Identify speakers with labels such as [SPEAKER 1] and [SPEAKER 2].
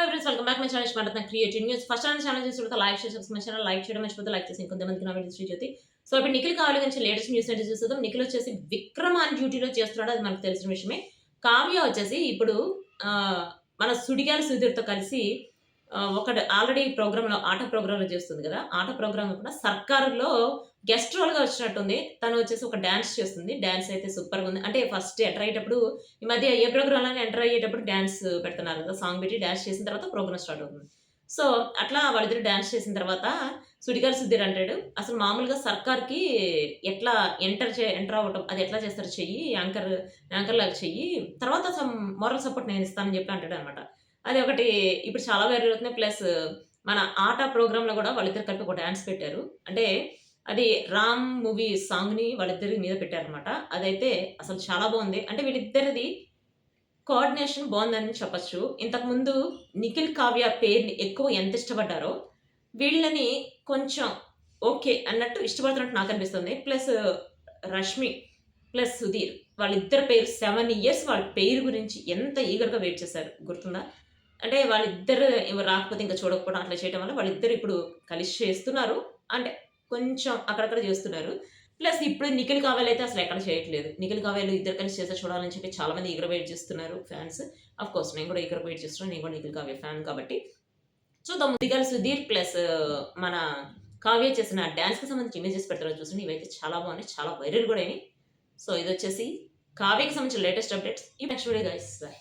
[SPEAKER 1] Hi friends, welcome back my channel smart creative news. First channel చూస్తే like చేసి subscribe channel like చేయడం మర్చిపోతే like చేసి ఇంకొంతమందికి నా వీడియోస్ జ్యోతి. సో ఇప్పుడు నిఖిల్ కావ్య గురించి లేటెస్ట్ న్యూస్ ఏంటి చూద్దాం. నిఖిల్ వచ్చేసి విక్రమ్ అని డ్యూటీలో చేస్తున్నాడు, అది మనకు తెలిసిన విషయమే. కావ్య వచ్చేసి ఇప్పుడు మన సుడిగాలి సుధీర్తో కలిసి ఒకటి ఆల్రెడీ ప్రోగ్రాంలో ఆట ప్రోగ్రాంలో చేస్తుంది కదా, ఆట ప్రోగ్రామ్ కూడా సర్కారులో గెస్ట్ రోల్‌గా వచ్చినట్టుంది. తను వచ్చేసి ఒక డాన్స్ చేస్తుంది. డాన్స్ అయితే సూపర్‌గా ఉంది. అంటే ఫస్ట్ ఎంటర్ అయ్యేటప్పుడు ఈ మధ్య ఏ ప్రోగ్రామ్‌లోనే ఎంటర్ అయ్యేటప్పుడు డాన్స్ పెడుతున్నారు కదా! సాంగ్ పెట్టి డాన్స్ చేసిన తర్వాత ప్రోగ్రామ్ స్టార్ట్ అవుతుంది. సో, అట్లా వాళ్ళిద్దరు డాన్స్ చేసిన తర్వాత సుడిగాలి సుధీర్ అంటాడు, "అసలు మామూలుగా సర్కార్‌కి ఎట్లా ఎంటర్ అవ్వటం అది ఎట్లా చేస్తారు చెయ్యి, యాంకర్‌లాగా చెయ్యి. తర్వాత మోరల్ సపోర్ట్ నేను ఇస్తానని" చెప్పి అంటాడనమాట. అది ఒకటి ఇప్పుడు చాలా వైరల్ అవుతుంది. ప్లస్ మన ఆట ప్రోగ్రామ్‌లో కూడా వాళ్ళిద్దరు కలిపి ఒక డాన్స్ పెట్టారు. అంటే అది 'రామ్' మూవీ సాంగ్‌ని వాళ్ళిద్దరి మీద పెట్టారనమాట. అదైతే అసలు చాలా బావుంది. అంటే వీళ్ళిద్దరిది కోఆర్డినేషన్ బావుందని చెప్పొచ్చు. ఇంతకుముందు నిఖిల్, కావ్య పేరుని ఎక్కువ ఎంత ఇష్టపడ్డారో, వీళ్ళని కొంచెం ఓకే అన్నట్టు ఇష్టపడుతున్నట్టు నాకనిపిస్తుంది. ప్లస్ రష్మి ప్లస్ సుధీర్ వాళ్ళిద్దరి పేరు 7 ఇయర్స్ వాళ్ళ పేరు గురించి ఎంత ఈగర్‌గా వెయిట్ చేశారు గుర్తుందా? అంటే వాళ్ళిద్దరు రాకపోతే ఇంక చూడకపోవడం అట్లా చేయడం వల్ల వాళ్ళిద్దరు ఇప్పుడు కలిసి చేస్తున్నారు. అంటే కొంచెం అక్కడక్కడ చేస్తున్నారు. ప్లస్ ఇప్పుడు నిఖిల్ కావ్యలు అయితే అసలు ఎక్కడ చేయట్లేదు. నిఖిల్ కావ్యలు ఇద్దరు కలిసి చేస్తే చూడాలని చెప్పి చాలా మంది ఈగర్‌గా వెయిట్ చేస్తున్నారు ఫ్యాన్స్. ఆఫ్‌కోర్స్ నేను కూడా ఈగర్‌గా వెయిట్ చేస్తున్నాను. నేను కూడా నిఖిల్ కావ్య ఫ్యాన్ కాబట్టి. చూద్దాం. ముందుగాల సుధీర్ ప్లస్ మన కావ్య చేసిన డాన్స్‌కి సంబంధించి ఇమేజెస్ పెడతారో చూడండి. ఇవైతే చాలా బాగున్నాయి. చాలా వైరల్ కూడా అయినాయి. సో ఇదొచ్చేసి కావ్యకి సంబంధించిన లేటెస్ట్ అప్డేట్స్. ఈ నెక్స్ట్ వీడియో గైస్. బై.